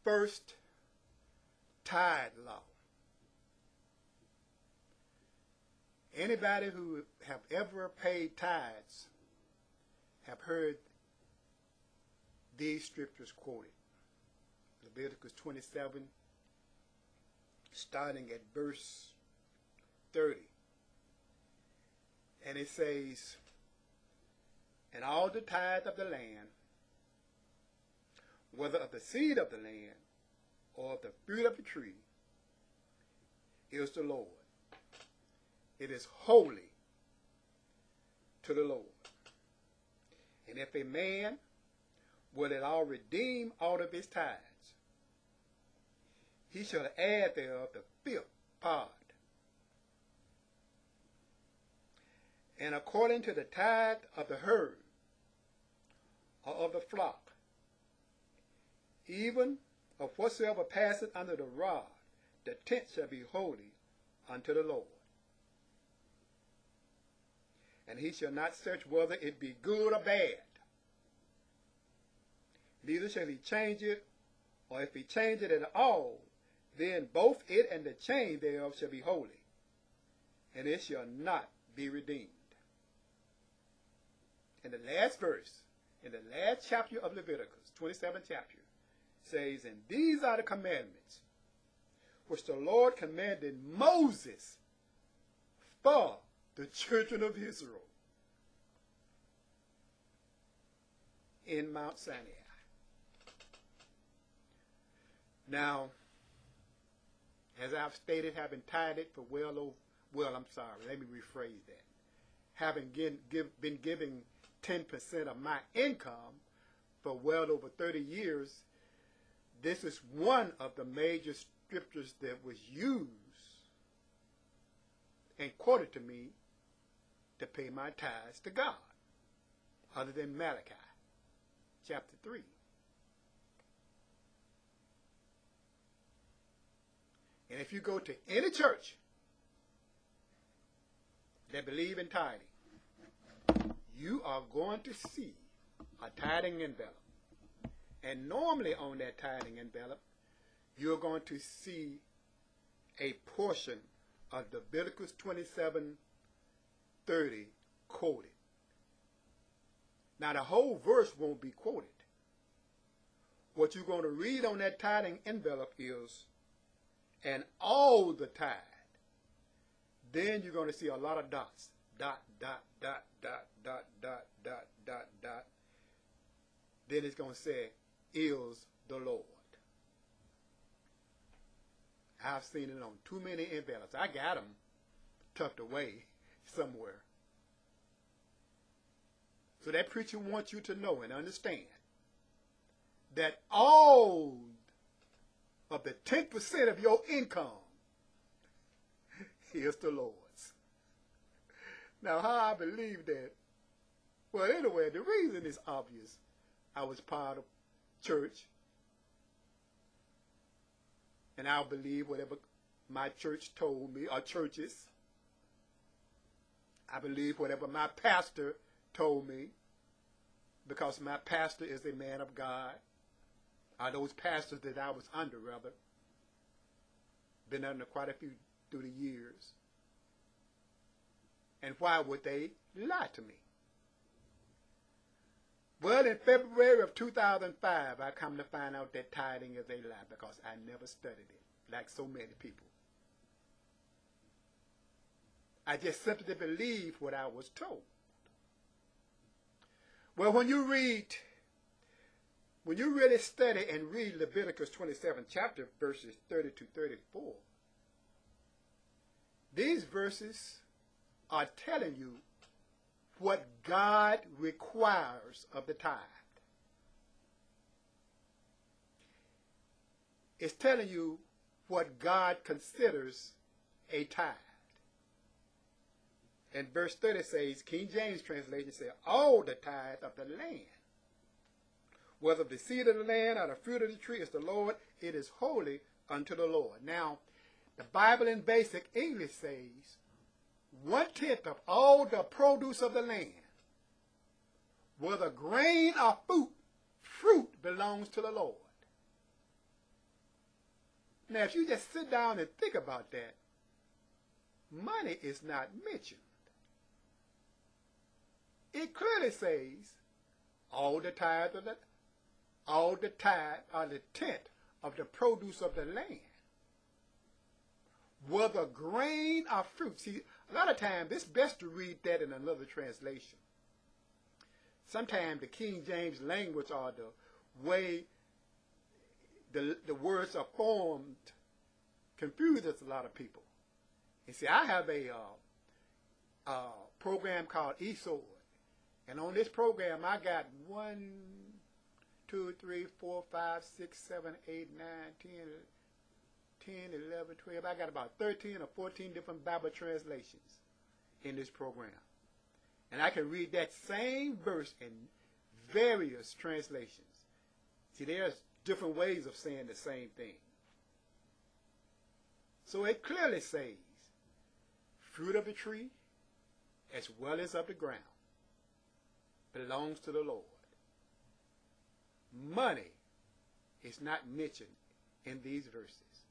first tithe law. Anybody who have ever paid tithes have heard these scriptures quoted. Leviticus 27, starting at verse 30. And it says, "And all the tithe of the land, whether of the seed of the land or of the fruit of the tree, is the Lord. It is holy to the Lord. And if a man will at all redeem all of his tithes, he shall add thereof the fifth part. And according to the tithe of the herd or of the flock, even of whatsoever passeth under the rod, the tenth shall be holy unto the Lord. And he shall not search whether it be good or bad. Neither shall he change it, or if he change it at all, then both it and the change thereof shall be holy, and it shall not be redeemed." In the last verse, in the last chapter of Leviticus, 27th chapter, says, "And these are the commandments which the Lord commanded Moses for the children of Israel in Mount Sinai." Now, as I've stated, having tithed for let me rephrase that. Having been giving 10% of my income for well over 30 years, this is one of the major scriptures that was used and quoted to me to pay my tithes to God, other than Malachi chapter 3. And if you go to any church that believe in tithing, you are going to see a tithing envelope. And normally on that tithing envelope, you're going to see a portion of Leviticus 27:30 quoted. Now the whole verse won't be quoted. What you're going to read on that tithing envelope is, "and all the tithe." Then you're going to see a lot of dots. Dot, dot, dot, dot, dot, dot, dot, dot, dot. Then it's going to say, "is the Lord." I've seen it on too many envelopes. I got them tucked away somewhere. So that preacher wants you to know and understand that all of the 10% of your income is the Lord's. Now, how I believe that? Well, anyway, the reason is obvious. I was part of church, and I'll believe whatever my church told me, or churches. I believe whatever my pastor told me, because my pastor is a man of God. Or those pastors that I was under, rather. Been under quite a few through the years. And why would they lie to me? Well, in February of 2005, I come to find out that tithing is a lie, because I never studied it, like so many people. I just simply believed what I was told. Well, when you really study and read Leviticus 27 chapter, verses 30 to 34, these verses are telling you what God requires of the tithe. It's telling you what God considers a tithe. And verse 30 says, King James translation says, "all the tithe of the land, whether the seed of the land or the fruit of the tree, is the Lord, it is holy unto the Lord." Now, the Bible in basic English says, 1/10 of all the produce of the land, whether grain or fruit belongs to the Lord. Now, if you just sit down and think about that, money is not mentioned. It clearly says all the tithe or the tenth of the produce of the land, whether grain or fruit. See, a lot of times it's best to read that in another translation. Sometimes the King James language or the way the words are formed confuses a lot of people. You see, I have a program called eSword, and on this program I got 1, 2, 3, 4, 5, 6, 7, 8, 9, 10, 11, 12. I got about 13 or 14 different Bible translations in this program. And I can read that same verse in various translations. See, there's different ways of saying the same thing. So it clearly says, fruit of the tree as well as of the ground belongs to the Lord. Money is not mentioned in these verses.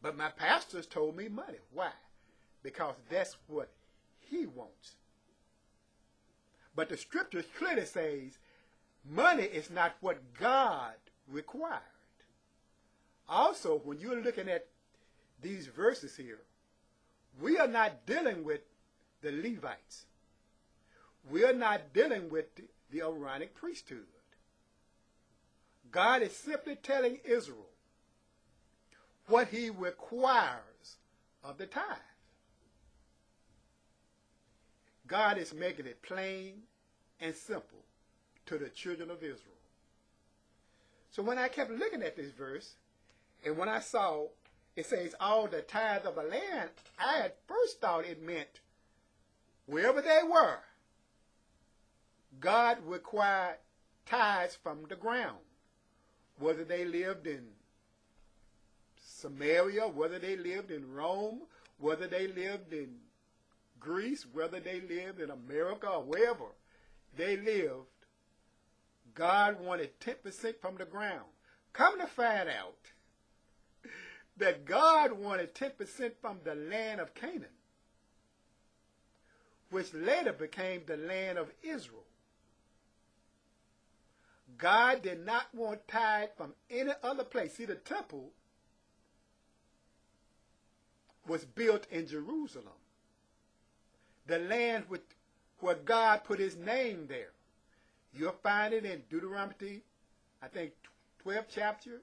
But my pastors told me money. Why? Because that's what he wants. But the scripture clearly says money is not what God required. Also, when you're looking at these verses here, we are not dealing with the Levites. We are not dealing with the Aaronic priesthood. God is simply telling Israel what he requires of the tithe. God is making it plain and simple to the children of Israel. So when I kept looking at this verse, and when I saw it says all the tithe of the land, I at first thought it meant wherever they were, God required tithes from the ground, whether they lived in Samaria, whether they lived in Rome, whether they lived in Greece, whether they lived in America or wherever they lived. God wanted 10% from the ground. Come to find out that God wanted 10% from the land of Canaan, which later became the land of Israel. God did not want tithe from any other place. See, the temple was built in Jerusalem, the land where God put his name there. You'll find it in Deuteronomy, I think, 12th chapter,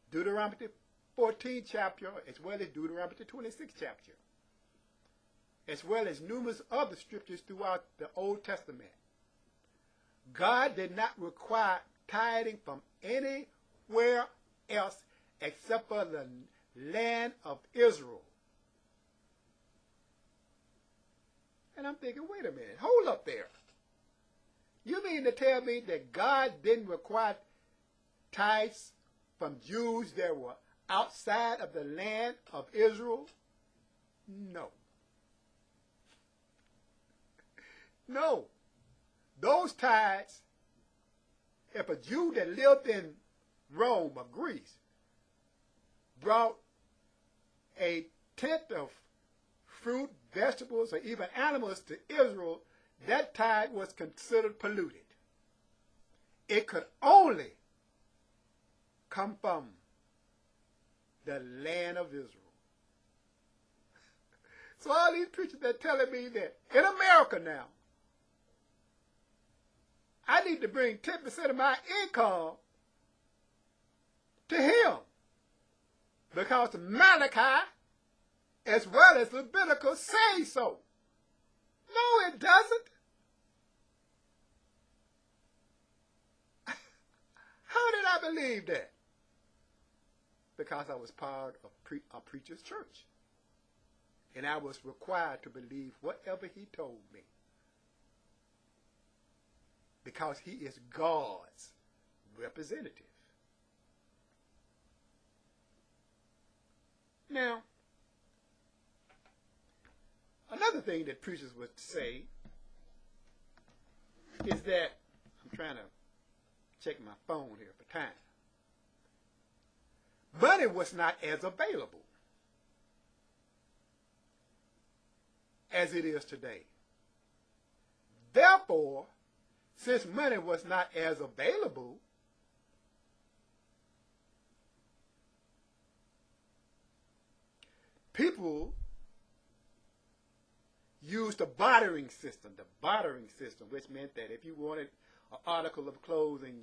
Deuteronomy 14th chapter, as well as Deuteronomy 26th chapter, as well as numerous other scriptures throughout the Old Testament. God did not require tithing from anywhere else except for the land of Israel. And I'm thinking, wait a minute, hold up there. You mean to tell me that God didn't require tithes from Jews that were outside of the land of Israel? No. No. Those tithes, if a Jew that lived in Rome or Greece brought a tenth of fruit, vegetables, or even animals to Israel, that tithe was considered polluted. It could only come from the land of Israel. So all these preachers that are telling me that in America now, I need to bring 10% of my income to him, because Malachi as well as Leviticus say so. No, it doesn't. How did I believe that? Because I was part of a preacher's church, and I was required to believe whatever he told me, because he is God's representative. Now, another thing that preachers would say is that, I'm trying to check my phone here for time, money was not as available as it is today. Therefore, since money was not as available, people used the bartering system, which meant that if you wanted an article of clothing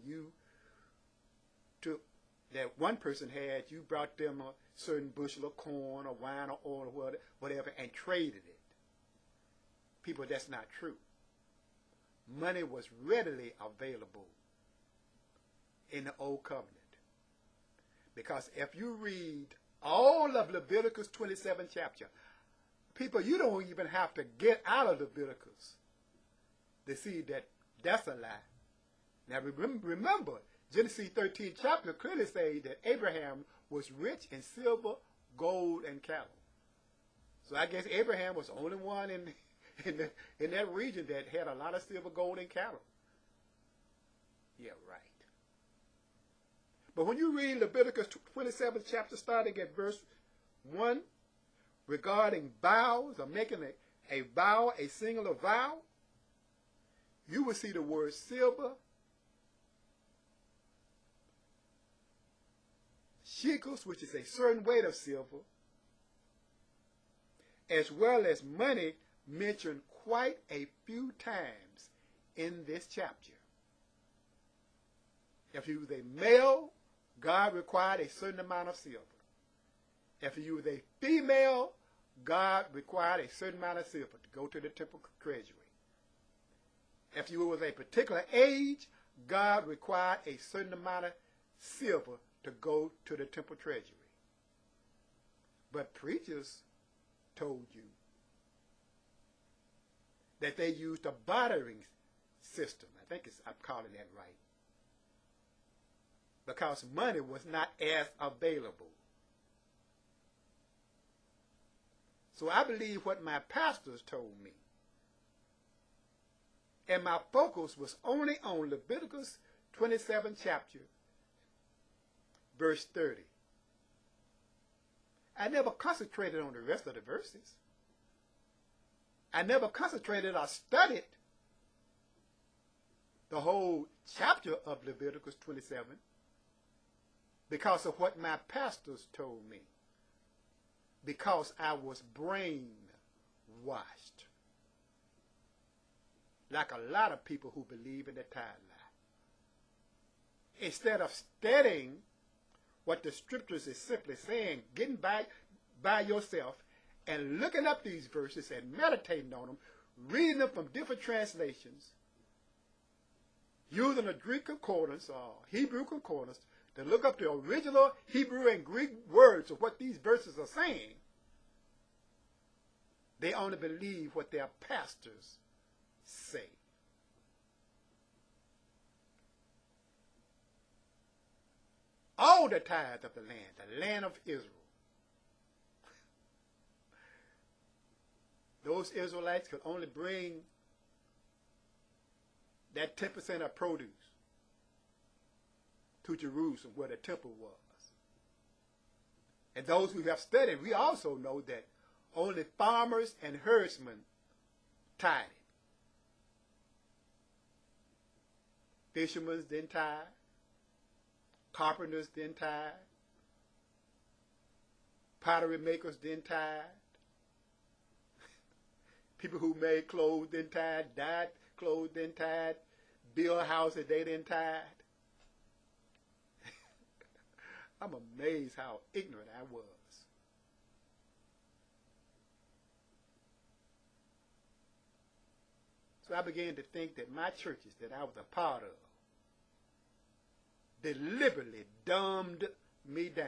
that one person had, you brought them a certain bushel of corn or wine or oil or whatever and traded it. People, that's not true. Money was readily available in the Old Covenant. Because if you read all of Leviticus 27 chapter, people, you don't even have to get out of Leviticus to see that that's a lie. Now remember, Genesis 13 chapter clearly says that Abraham was rich in silver, gold, and cattle. So I guess Abraham was the only one in that region that had a lot of silver, gold, and cattle. Yeah, right. But when you read Leviticus 27 chapter starting at verse 1, regarding vows or making a vow, a singular vow, you will see the word silver, shekels, which is a certain weight of silver, as well as money mentioned quite a few times in this chapter. If you was a male, God required a certain amount of silver. If you was a female, God required a certain amount of silver to go to the temple treasury. If you was a particular age, God required a certain amount of silver to go to the temple treasury. But preachers told you that they used a bartering system. I'm calling that right. Because money was not as available. So I believe what my pastors told me. And my focus was only on Leviticus 27 chapter, verse 30. I never concentrated on the rest of the verses. I never concentrated or studied the whole chapter of Leviticus 27 because of what my pastors told me. Because I was brainwashed. Like a lot of people who believe in the tithe lie. Instead of studying what the scriptures is simply saying, getting by yourself and looking up these verses and meditating on them, reading them from different translations, using a Greek concordance or Hebrew concordance to look up the original Hebrew and Greek words of what these verses are saying, they only believe what their pastors say. All the tithes of the land of Israel. Those Israelites could only bring that 10% of produce to Jerusalem where the temple was. And those who have studied, we also know that only farmers and herdsmen tithed. Fishermen didn't tithe. Carpenters didn't tithe. Pottery makers didn't tithe. People who made clothes didn't tithe. Dyed clothes didn't tithe. Build houses, they didn't tithe. I'm amazed how ignorant I was. So I began to think that my churches that I was a part of deliberately dumbed me down.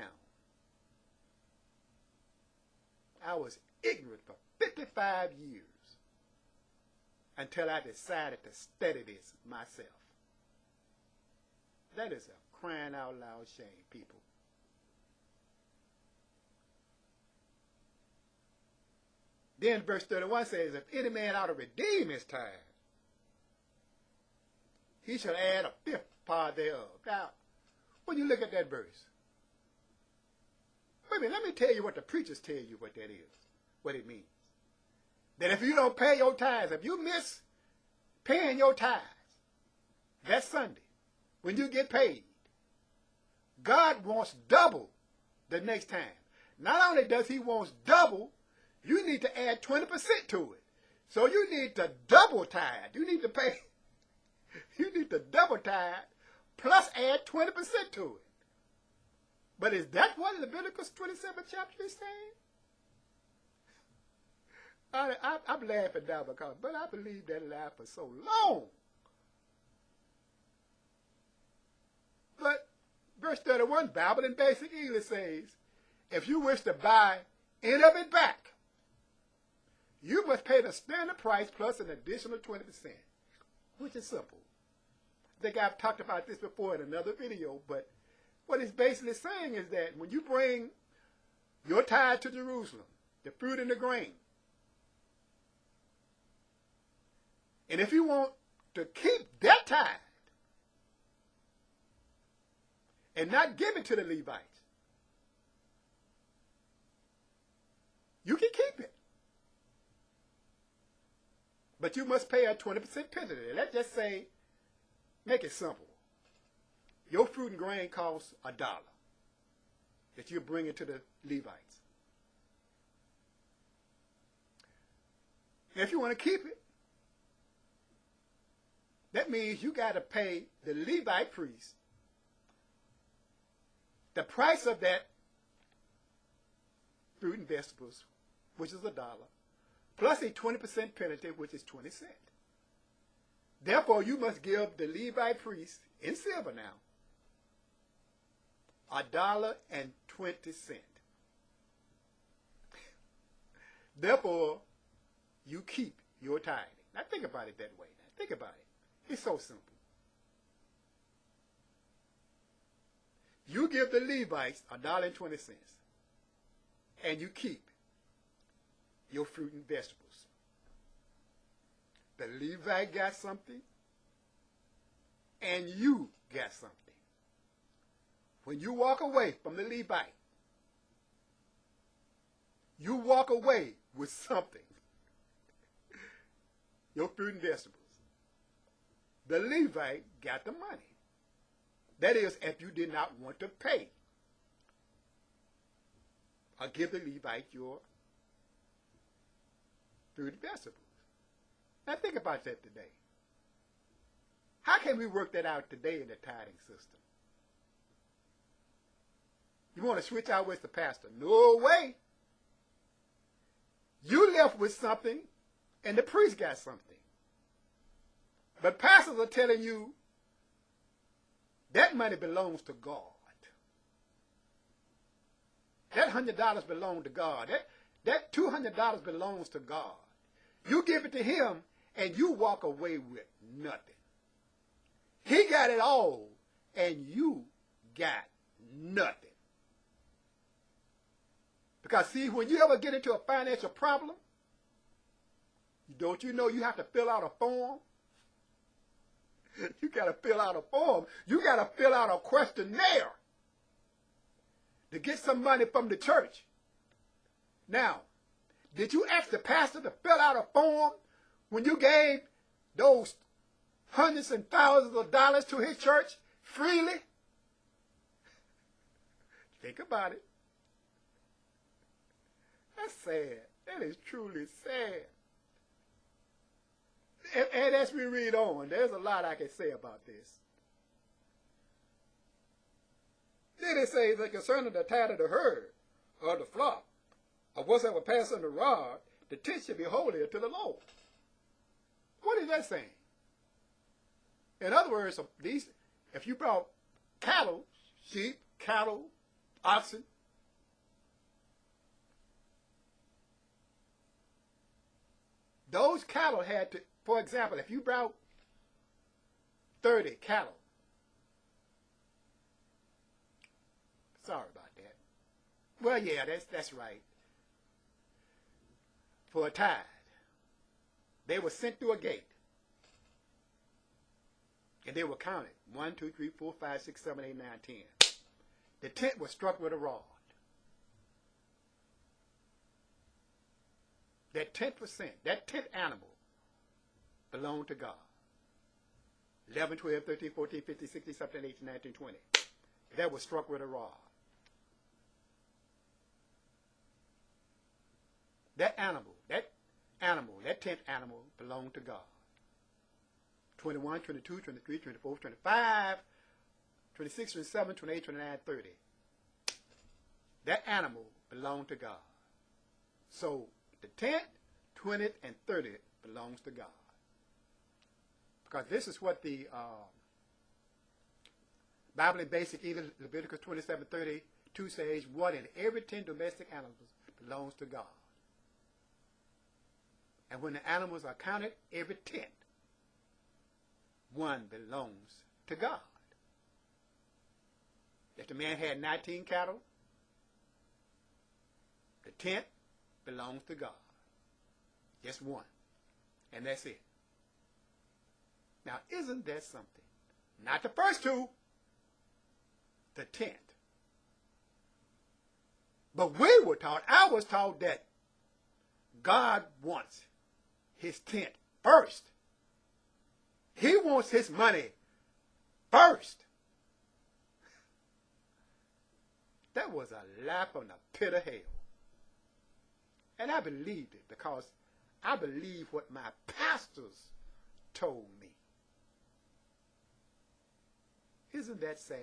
I was ignorant for 55 years until I decided to study this myself. That is a crying out loud shame, people. Then verse 31 says, if any man ought to redeem his tithe, he shall add a fifth part thereof. Now, when you look at that verse, Wait a minute, let me tell you what the preachers tell you what that is, what it means. That if you don't pay your tithes, if you miss paying your tithes, that Sunday, when you get paid, God wants double the next time. Not only does he want double, you need to add 20% to it. So you need to double tithe. You need to pay, you need to double tithe plus add 20% to it. But is that what Leviticus 27 chapter is saying? I'm laughing now because, but I believe that lie for so long. But verse 31, Bible in Basic English says, if you wish to buy any of it back, you must pay the standard price plus an additional 20%, which is simple. I think I've talked about this before in another video, but what it's basically saying is that when you bring your tithe to Jerusalem, the fruit and the grain, and if you want to keep that tithe and not give it to the Levites, you can keep it. But you must pay a 20% penalty. Let's just say, make it simple. Your fruit and grain costs $1 that you bring it to the Levites. If you want to keep it, that means you got to pay the Levite priest the price of that fruit and vegetables, which is $1, plus a 20% penalty, which is 20 cents. Therefore, you must give the Levite priest, in silver now, $1.20. Therefore, you keep your tithing. Now think about it that way. Now think about it. It's so simple. You give the Levites $1.20, and you keep your fruit and vegetables. The Levite got something, and you got something. When you walk away from the Levite, you walk away with something. Your fruit and vegetables. The Levite got the money. That is, if you did not want to pay or give the Levite your fruit and vegetables. Now think about that today. How can we work that out today in the tithing system? You want to switch out with the pastor? No way. You left with something and the priest got something. But pastors are telling you that money belongs to God. That $100 belongs to God. That $200 belongs to God. You give it to him and you walk away with nothing. He got it all and you got nothing. Because see, when you ever get into a financial problem, don't you know you have to fill out a form? You got to fill out a form. You got to fill out a questionnaire to get some money from the church. Now, did you ask the pastor to fill out a form when you gave those hundreds and thousands of dollars to his church freely? Think about it. That's sad. That is truly sad. And as we read on, there's a lot I can say about this. Then it says that concerning the tithe of the herd, or the flock, or whatsoever pass on the rod, the tenth shall be holy unto the Lord. What is that saying? In other words, if you brought cattle, sheep, cattle, oxen, those cattle had to, for example, if you brought 30 cattle, sorry about that. Well, yeah, that's right. For a tithe, they were sent through a gate, and they were counted 1, 2, 3, 4, 5, 6, 7, 8, 9, 10. The tent was struck with a rod. that 10%, that 10th animal belonged to God. 11, 12, 13, 14, 15, 16, 17, 18, 19, 20. That was struck with a rod. That animal, that 10th animal belonged to God. 21, 22, 23, 24, 25, 26, 27, 28, 29, 30. That animal belonged to God. So the 10th, 20th, and 30th belongs to God. Because this is what the Bible in Basic English, Leviticus 27:32 says, one in every 10 domestic animals belongs to God. And when the animals are counted, every 10th, one belongs to God. If the man had 19 cattle, the 10th belongs to God. Just one. And that's it. Now, isn't that something? Not the first two, the 10th. But I was taught that God wants his 10th first. He wants his money first. That was a lie from the pit of hell. And I believed it because I believe what my pastors told me. Isn't that sad?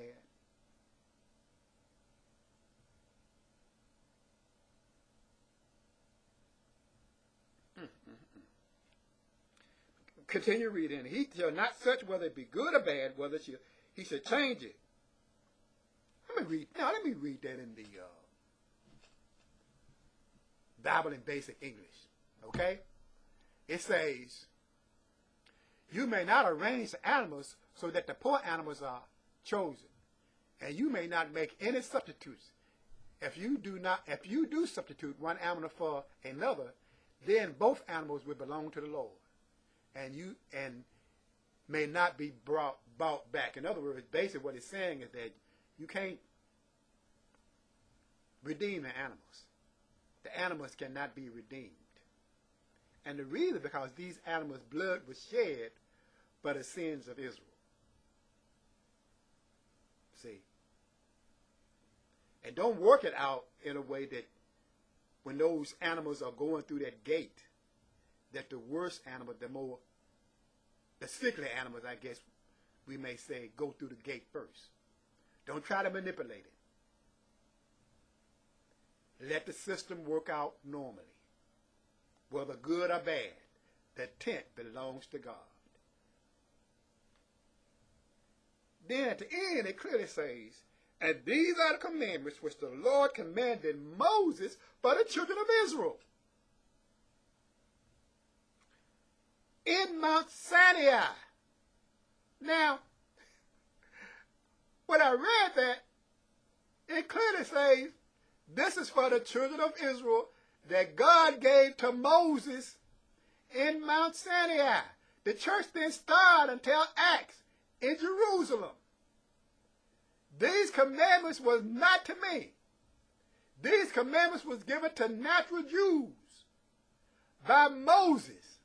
Continue reading. He shall not search whether it be good or bad, whether he should change it. Let me read that in the Bible in Basic English. Okay? It says, you may not arrange the animals so that the poor animals are chosen, and you may not make any substitutes. If you do substitute one animal for another, then both animals will belong to the Lord, and may not be bought back. In other words, basically what it's saying is that you can't redeem the animals. The animals cannot be redeemed. And the reason because these animals' blood was shed for the sins of Israel. See? And don't work it out in a way that when those animals are going through that gate, that the worst animal, the sickly animals, I guess we may say, go through the gate first. Don't try to manipulate it. Let the system work out normally. Whether good or bad, the 10th belongs to God. Then at the end, it clearly says, and these are the commandments which the Lord commanded Moses for the children of Israel. In Mount Sinai. Now, when I read that, it clearly says, this is for the children of Israel that God gave to Moses in Mount Sinai. The church didn't start until Acts in Jerusalem. These commandments was not to me. These commandments was given to natural Jews by Moses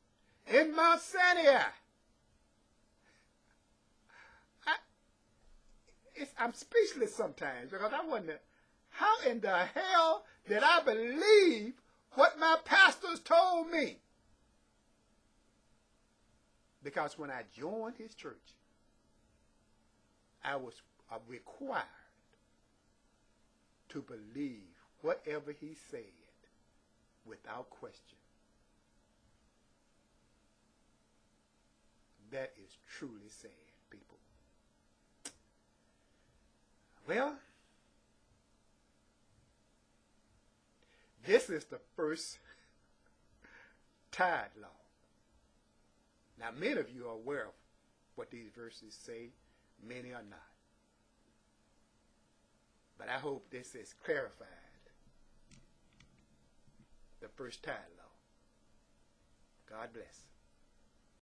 in Mount Sinai. I'm speechless sometimes because I wonder, how in the hell did I believe what my pastors told me? Because when I joined his church, I was required to believe whatever he said without question. That is truly sad, people. Well, this is the first Tithe Law. Now, many of you are aware of what these verses say. Many are not. But I hope this has clarified the first Tithe Law. God bless.